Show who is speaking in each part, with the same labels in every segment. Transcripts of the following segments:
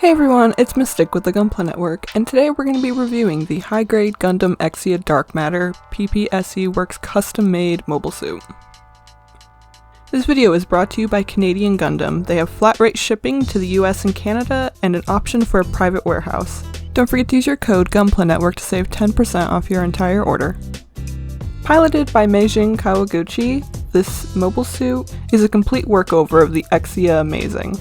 Speaker 1: Hey everyone, it's Mystic with the Gunpla Network, and today we're going to be reviewing the high-grade Gundam Exia Dark Matter PPSE Works custom-made mobile suit. This video is brought to you by Canadian Gundam. They have flat rate shipping to the US and Canada, and an option for a private warehouse. Don't forget to use your code Gunpla Network to save 10% off your entire order. Piloted by Meijin Kawaguchi, this mobile suit is a complete workover of the Exia Amazing.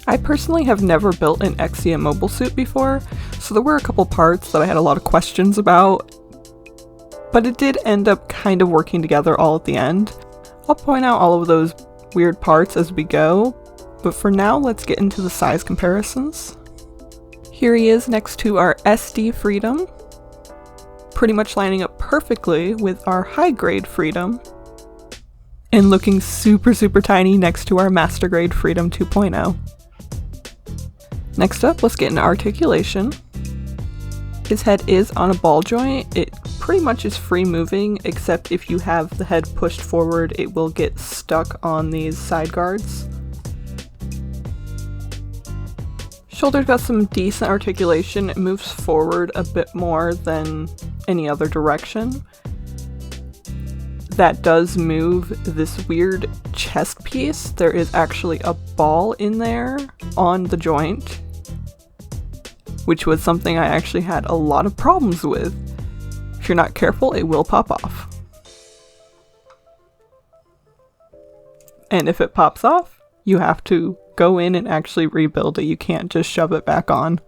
Speaker 1: I personally have never built an Exia mobile suit before, so there were a couple parts that I had a lot of questions about, but it did end up kind of working together all at the end. I'll point out all of those weird parts as we go, but for now let's get into the size comparisons. Here he is next to our SD Freedom, pretty much lining up perfectly with our high grade Freedom, and looking super tiny next to our Master Grade Freedom 2.0. Next up, let's get into articulation. His head is on a ball joint. It pretty much is free moving, except if you have the head pushed forward, it will get stuck on these side guards. Shoulder's got some decent articulation. It moves forward a bit more than any other direction. That does move this weird chest piece. There is actually a ball in there on the joint, which was something I actually had a lot of problems with. If you're not careful, it will pop off. And if it pops off, you have to go in and actually rebuild it. You can't just shove it back on.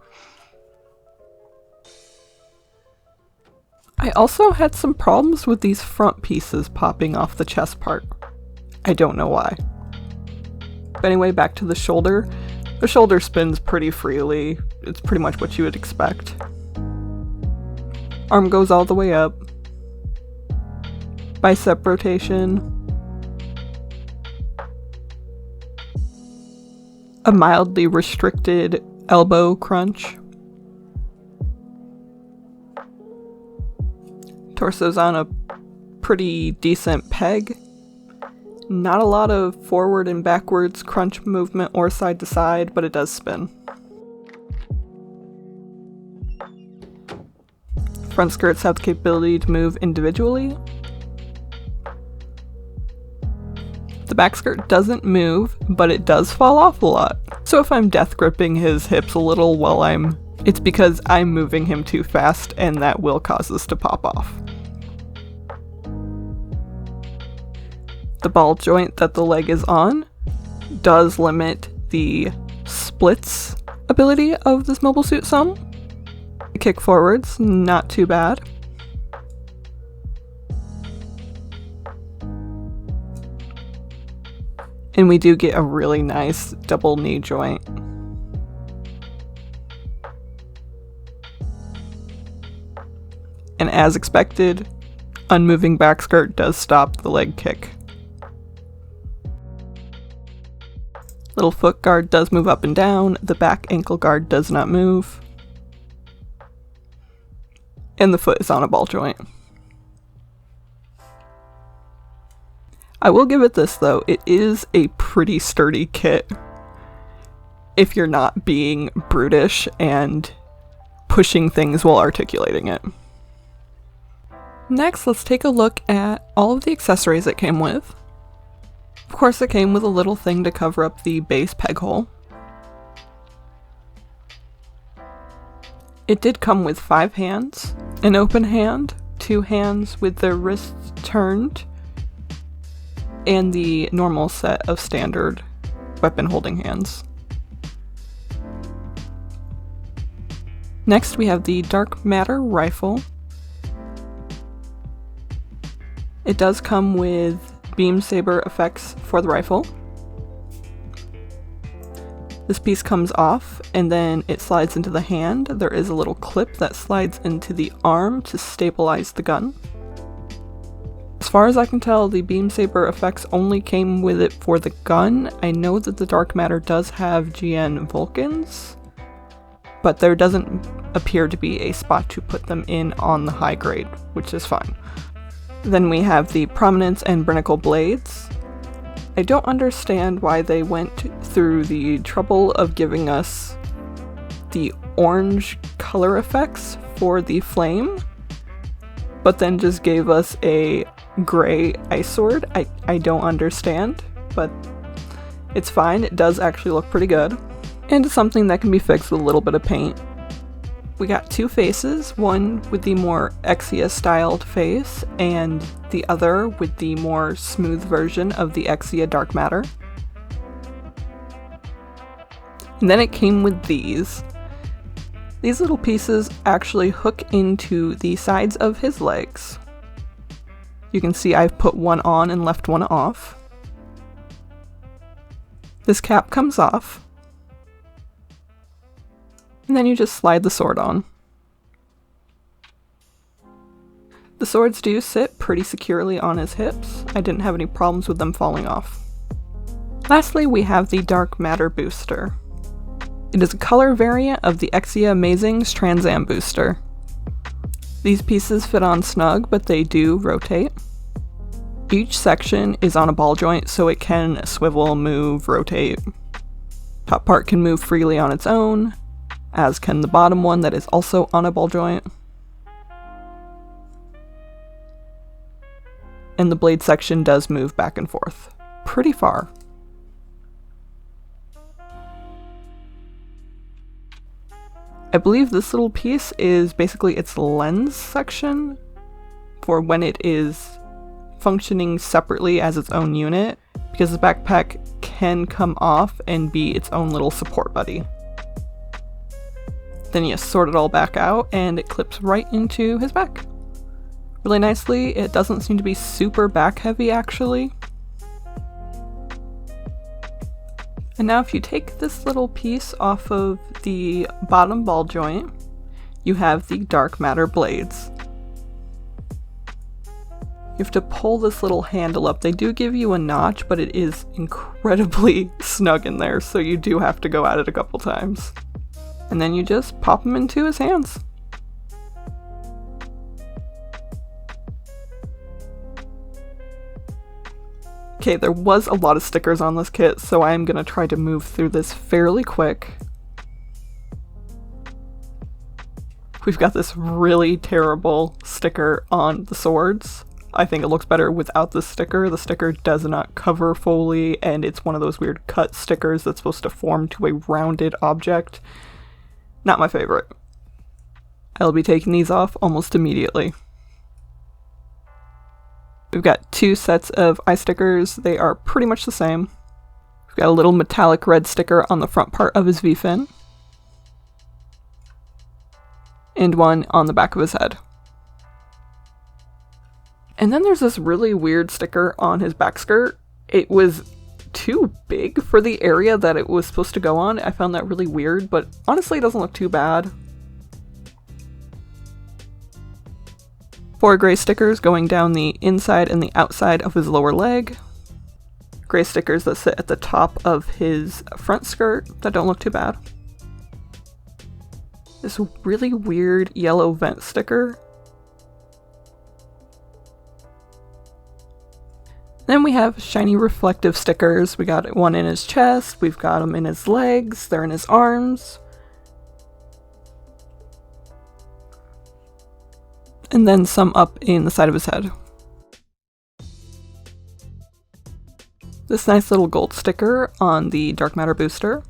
Speaker 1: I also had some problems with these front pieces popping off the chest part. I don't know why. But anyway, back to the shoulder. The shoulder spins pretty freely. It's pretty much what you would expect. Arm goes all the way up. Bicep rotation. A mildly restricted elbow crunch. Torso's on a pretty decent peg. Not a lot of forward and backwards crunch movement or side to side, but it does spin. Front skirts have the capability to move individually. The back skirt doesn't move, but it does fall off a lot. So if I'm death gripping his hips a little while it's because I'm moving him too fast, and that will cause this to pop off. The ball joint that the leg is on does limit the splits ability of this mobile suit some. The kick forwards, not too bad. And we do get a really nice double knee joint. And as expected, unmoving back skirt does stop the leg kick. Little foot guard does move up and down. The back ankle guard does not move. And the foot is on a ball joint. I will give it this though, it is a pretty sturdy kit if you're not being brutish and pushing things while articulating it. Next, let's take a look at all of the accessories it came with. Of course, it came with a little thing to cover up the base peg hole. It did come with 5 hands, an open hand, 2 hands with their wrists turned, and the normal set of standard weapon holding hands. Next, we have the Dark Matter rifle. It does come with beam saber effects for the rifle. This piece comes off and then it slides into the hand. There is a little clip that slides into the arm to stabilize the gun. As far as I can tell, the beam saber effects only came with it for the gun. I know that the Dark Matter does have GN Vulcans, but there doesn't appear to be a spot to put them in on the high grade, which is fine. Then we have the Prominence and Brinicle blades. I don't understand why they went through the trouble of giving us the orange color effects for the flame, but then just gave us a gray ice sword. I don't understand, but it's fine. It does actually look pretty good, and it's something that can be fixed with a little bit of paint. We got two faces, one with the more Exia styled face and the other with the more smooth version of the Exia Dark Matter. And then it came with these. These little pieces actually hook into the sides of his legs. You can see I've put one on and left one off. This cap comes off. And then you just slide the sword on. The swords do sit pretty securely on his hips. I didn't have any problems with them falling off. Lastly, we have the Dark Matter booster. It is a color variant of the Exia Amazing's Trans Am booster. These pieces fit on snug, but they do rotate. Each section is on a ball joint, so it can swivel, move, rotate. Top part can move freely on its own, as can the bottom one that is also on a ball joint. And the blade section does move back and forth pretty far. I believe this little piece is basically its lens section for when it is functioning separately as its own unit, because the backpack can come off and be its own little support buddy. Then you sort it all back out and it clips right into his back. Really nicely. It doesn't seem to be super back heavy actually. And now if you take this little piece off of the bottom ball joint, you have the Dark Matter blades. You have to pull this little handle up. They do give you a notch, but it is incredibly snug in there, so you do have to go at it a couple times. And then you just pop them into his hands. Okay, there was a lot of stickers on this kit, so I am going to try to move through this fairly quick. We've got this really terrible sticker on the swords. I think it looks better without the sticker. The sticker does not cover fully, and it's one of those weird cut stickers that's supposed to form to a rounded object. Not my favorite. I'll be taking these off almost immediately. We've got two sets of eye stickers. They are pretty much the same. We've got a little metallic red sticker on the front part of his V-fin. And one on the back of his head. And then there's this really weird sticker on his back skirt. It was too big for the area that it was supposed to go on. I found that really weird, but honestly it doesn't look too bad. 4 gray stickers going down the inside and the outside of his lower leg. Gray stickers that sit at the top of his front skirt that don't look too bad. This really weird yellow vent sticker. Then we have shiny reflective stickers. We got one in his chest, we've got them in his legs, they're in his arms. And then some up in the side of his head. This nice little gold sticker on the Dark Matter booster.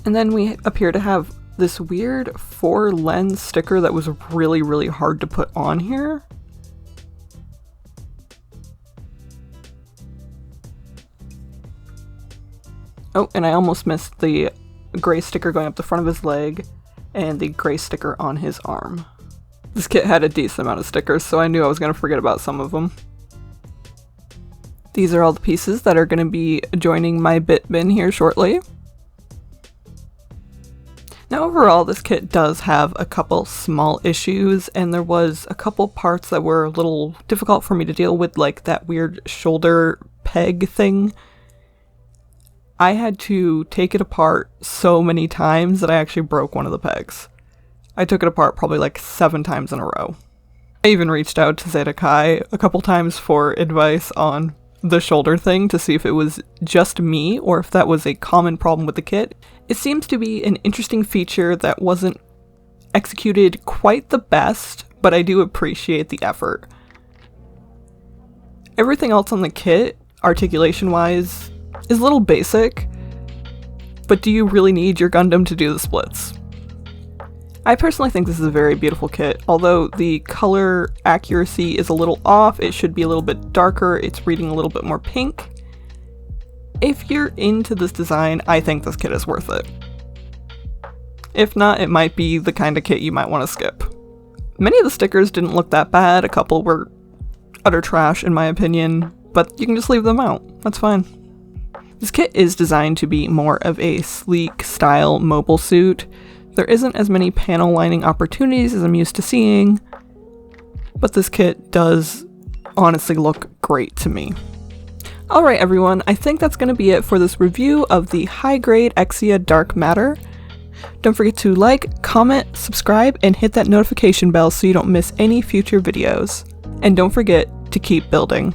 Speaker 1: And then we appear to have this weird 4 lens sticker that was really, really hard to put on here. Oh, and I almost missed the gray sticker going up the front of his leg and the gray sticker on his arm. This kit had a decent amount of stickers, so I knew I was going to forget about some of them. These are all the pieces that are going to be joining my bit bin here shortly. Now overall, this kit does have a couple small issues, and there was a couple parts that were a little difficult for me to deal with, like that weird shoulder peg thing. I had to take it apart so many times that I actually broke one of the pegs. I took it apart probably like 7 times in a row. I even reached out to Zeta Kai a couple times for advice on the shoulder thing to see if it was just me or if that was a common problem with the kit. It seems to be an interesting feature that wasn't executed quite the best, but I do appreciate the effort. Everything else on the kit, articulation-wise, is a little basic, but do you really need your Gundam to do the splits? I personally think this is a very beautiful kit. Although the color accuracy is a little off, it should be a little bit darker, it's reading a little bit more pink. If you're into this design, I think this kit is worth it. If not, it might be the kind of kit you might want to skip. Many of the stickers didn't look that bad, a couple were utter trash in my opinion, but you can just leave them out, that's fine. This kit is designed to be more of a sleek style mobile suit. There isn't as many panel lining opportunities as I'm used to seeing, but this kit does honestly look great to me. Alright everyone, I think that's going to be it for this review of the high-grade Exia Dark Matter. Don't forget to like, comment, subscribe, and hit that notification bell so you don't miss any future videos. And don't forget to keep building.